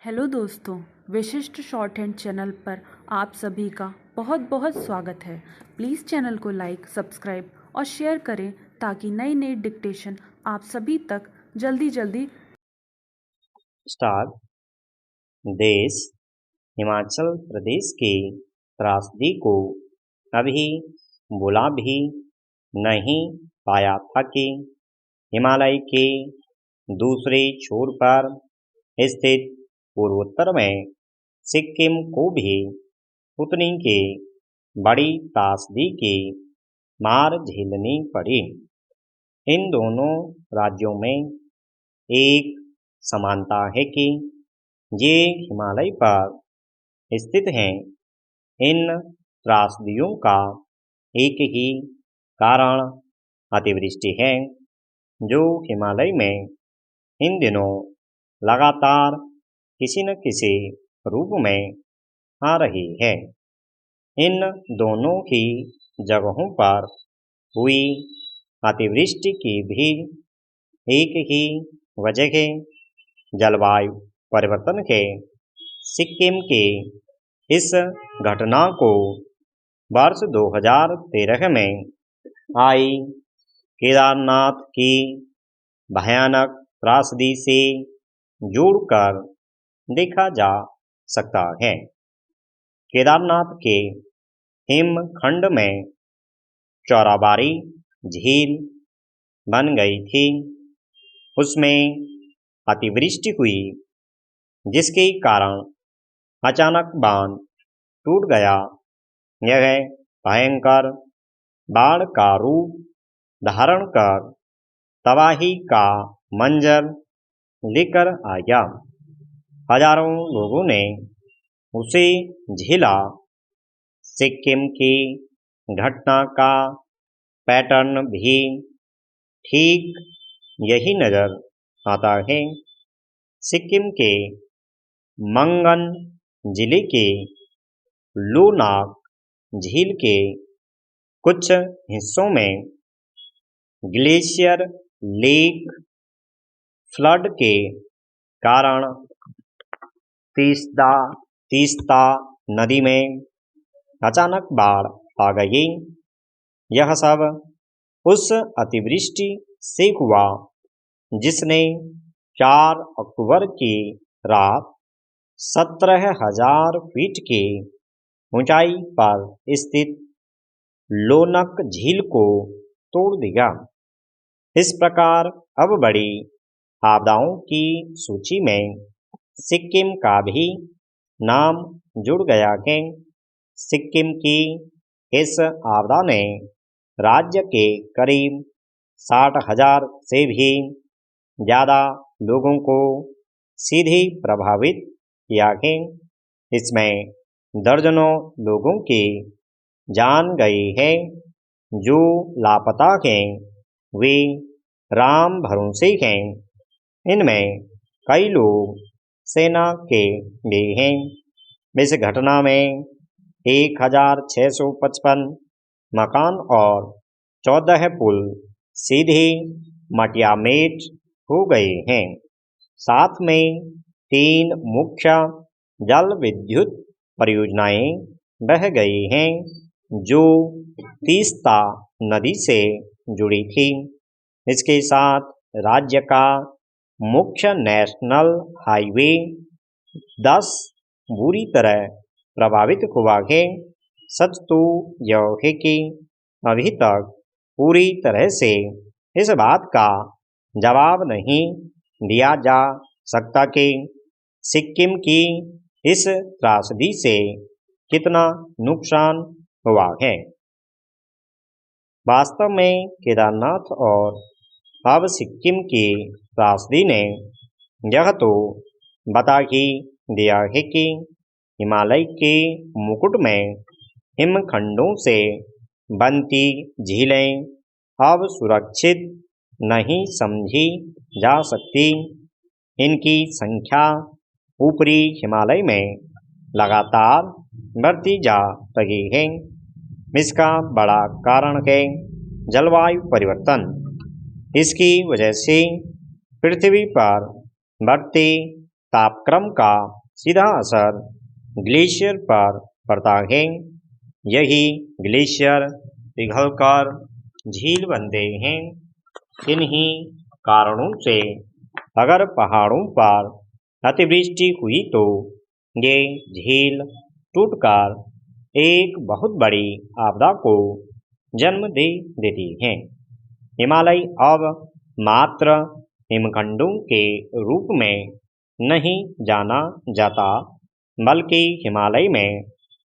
Hello दोस्तों, विशिष्ट short hand channel पर आप सभी का बहुत बहुत स्वागत है। प्लीज़ चैनल को लाइक, सब्सक्राइब और शेयर करें ताकि नई नई डिक्टेशन आप सभी तक जल्दी जल्दी। स्टार देश हिमाचल प्रदेश की त्रासदी को अभी बुला भी नहीं पाया था कि हिमालय के दूसरे छोर पर स्थित पूर्वोत्तर में सिक्किम को भी उतनी की बड़ी त्रासदी की मार झेलनी पड़ी। इन दोनों राज्यों में एक समानता है कि ये हिमालय पर स्थित हैं। इन त्रासदियों का एक ही कारण अतिवृष्टि है, जो हिमालय में इन दिनों लगातार किसी न किसी रूप में आ रही है। इन दोनों ही जगहों पर हुई अतिवृष्टि की भी एक ही वजह है, जलवायु परिवर्तन है। सिक्किम की इस घटना को वर्ष 2013 में आई केदारनाथ की भयानक त्रासदी से जोड़कर देखा जा सकता है। केदारनाथ के हिमखंड में चौराबाड़ी झील बन गई थी। उसमें अतिवृष्टि हुई, जिसके कारण अचानक बांध टूट गया। यह भयंकर बाढ़ का रूप धारण कर तबाही का मंजर लेकर आया। हजारों लोगों ने उसे झेला। सिक्किम की घटना का पैटर्न भी ठीक यही नजर आता है। सिक्किम के मंगन जिले के लोनाक झील के कुछ हिस्सों में ग्लेशियर लेक फ्लड के कारण तीस्ता नदी में अचानक बाढ़ आ गई। यह सब उस अतिवृष्टि से हुआ जिसने 4 अक्टूबर की रात 17,000 फीट की ऊंचाई पर स्थित लोनक झील को तोड़ दिया। इस प्रकार अब बड़ी आपदाओं की सूची में सिक्किम का भी नाम जुड़ गया है। सिक्किम की इस आपदा ने राज्य के करीब 60,000 से भी ज़्यादा लोगों को सीधे प्रभावित किया है। इसमें दर्जनों लोगों की जान गई है। जो लापता हैं वे राम भरोसे हैं। इनमें कई लोग सेना के भी हैं। इस घटना में 1,655 मकान और 14 पुल सीधे मटियामेट हो गए हैं। साथ में 3 मुख्य जल विद्युत परियोजनाएं बह गई हैं, जो तीस्ता नदी से जुड़ी थी। इसके साथ राज्य का मुख्य नेशनल हाईवे 10 बुरी तरह प्रभावित हुआ है। सच तो यह है कि अभी तक पूरी तरह से इस बात का जवाब नहीं दिया जा सकता कि सिक्किम की इस त्रासदी से कितना नुकसान हुआ है। वास्तव में केदारनाथ और अब सिक्किम की त्रासदी ने यह तो बता ही दिया है कि हिमालय के मुकुट में हिमखंडों से बनती झीलें अब सुरक्षित नहीं समझी जा सकती। इनकी संख्या ऊपरी हिमालय में लगातार बढ़ती जा रही है। इसका बड़ा कारण है जलवायु परिवर्तन। इसकी वजह से पृथ्वी पर बढ़ते तापक्रम का सीधा असर ग्लेशियर पर पड़ता है। यही ग्लेशियर पिघलकर झील बनते हैं। इन्हीं कारणों से अगर पहाड़ों पर अतिवृष्टि हुई तो ये झील टूटकर एक बहुत बड़ी आपदा को जन्म दे देती हैं। हिमालय अब मात्र हिमखंडों के रूप में नहीं जाना जाता, बल्कि हिमालय में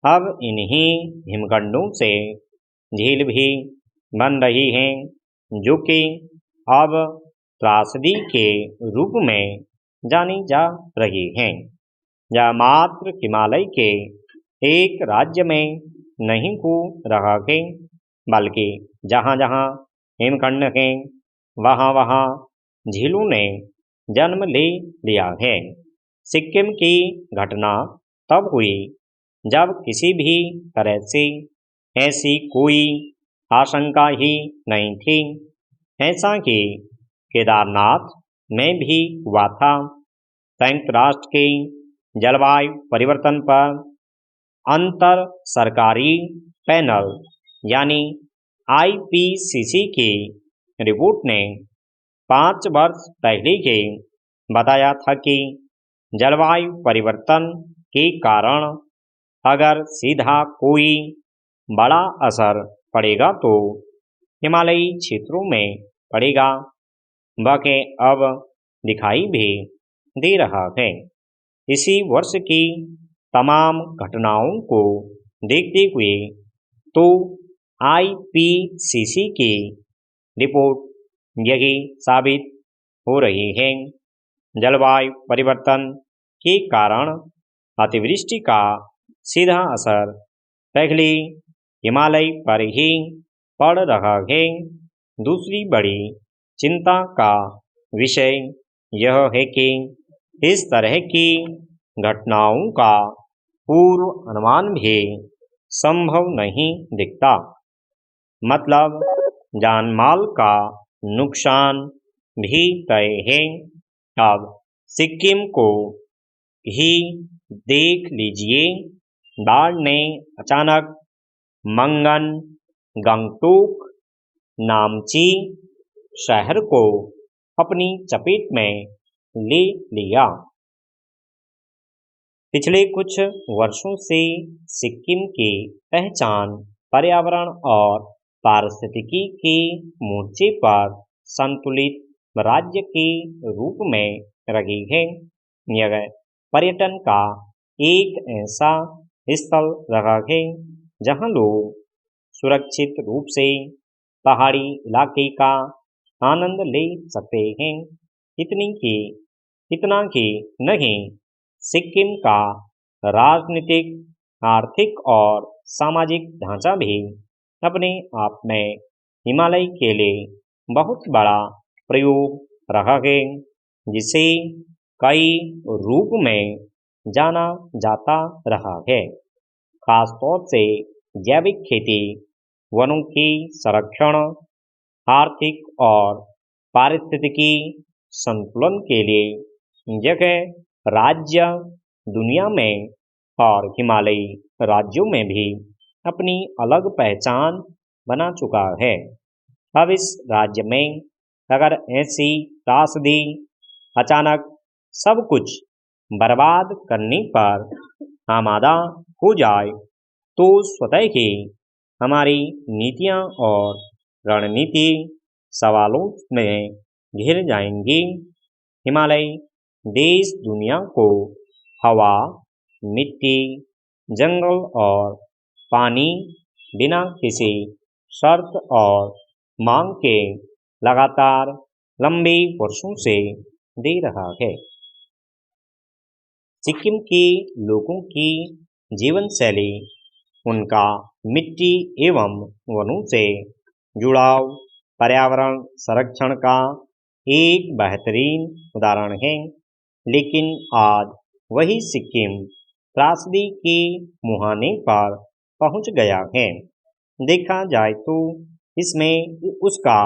अब इन्हीं हिमखंडों से झील भी बन रही हैं, जो कि अब त्रासदी के रूप में जानी जा रही हैं। यह मात्र हिमालय के एक राज्य में नहीं हो रहा है, बल्कि जहाँ जहाँ हिमखंड हैं वहाँ वहाँ झीलों ने जन्म ले लिया है। सिक्किम की घटना तब हुई जब किसी भी तरह से ऐसी कोई आशंका ही नहीं थी। ऐसा ही केदारनाथ में भी हुआ था। संयुक्त राष्ट्र के जलवायु परिवर्तन पर अंतर सरकारी पैनल यानी IPCC की रिपोर्ट ने 5 वर्ष पहले ही बताया था कि जलवायु परिवर्तन के कारण अगर सीधा कोई बड़ा असर पड़ेगा तो हिमालयी क्षेत्रों में पड़ेगा। वह अब दिखाई भी दे रहा है। इसी वर्ष की तमाम घटनाओं को देखते हुए तो IPCC की रिपोर्ट यही साबित हो रही है। जलवायु परिवर्तन के कारण अतिवृष्टि का सीधा असर पहले हिमालय पर ही पड़ रहा है। दूसरी बड़ी चिंता का विषय यह है कि इस तरह की घटनाओं का पूर्व अनुमान भी संभव नहीं दिखता। मतलब जानमाल का नुकसान भी तय है। अब सिक्किम को ही देख लीजिए। बाढ़ ने अचानक मंगन, गंगटोक, नामची शहर को अपनी चपेट में ले लिया। पिछले कुछ वर्षों से सिक्किम की पहचान पर्यावरण और पारिस्थितिकी के मोर्चे पर संतुलित राज्य के रूप में रही है। यह पर्यटन का एक ऐसा स्थल रहा है जहां लोग सुरक्षित रूप से पहाड़ी इलाके का आनंद ले सकते हैं। इतना ही नहीं, सिक्किम का राजनीतिक, आर्थिक और सामाजिक ढांचा भी अपने आप में हिमालय के लिए बहुत बड़ा प्रयोग रहा है, जिसे कई रूप में जाना जाता रहा है। खासतौर से जैविक खेती, वनों की संरक्षण, आर्थिक और पारिस्थितिकी संतुलन के लिए यह राज्य दुनिया में और हिमालयी राज्यों में भी अपनी अलग पहचान बना चुका है। अब इस राज्य में अगर ऐसी त्रासदी अचानक सब कुछ बर्बाद करने पर आमादा हो जाए तो स्वतः ही हमारी नीतियां और रणनीति सवालों में घिर जाएंगी। हिमालय देश दुनिया को हवा, मिट्टी, जंगल और पानी बिना किसी शर्त और मांग के लगातार लंबे वर्षों से दे रहा है। सिक्किम के लोगों की जीवन शैली, उनका मिट्टी एवं वनों से जुड़ाव पर्यावरण संरक्षण का एक बेहतरीन उदाहरण है। लेकिन आज वही सिक्किम त्रासदी के मुहाने पर पहुंच गया है। देखा जाए तो इसमें उसका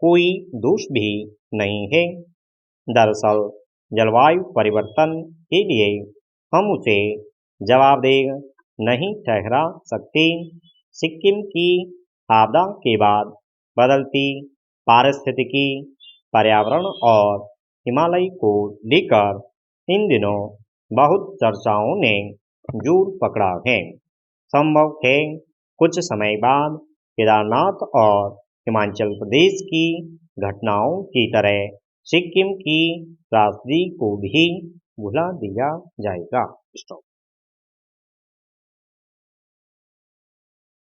कोई दोष भी नहीं है। दरअसल जलवायु परिवर्तन के लिए हम उसे जवाबदेह नहीं ठहरा सकते। सिक्किम की आपदा के बाद बदलती पारिस्थितिकी, पर्यावरण और हिमालय को लेकर इन दिनों बहुत चर्चाओं ने जोर पकड़ा है। संभव है कुछ समय बाद केदारनाथ और हिमाचल प्रदेश की घटनाओं की तरह सिक्किम की त्रासदी को भी भुला दिया जाएगा।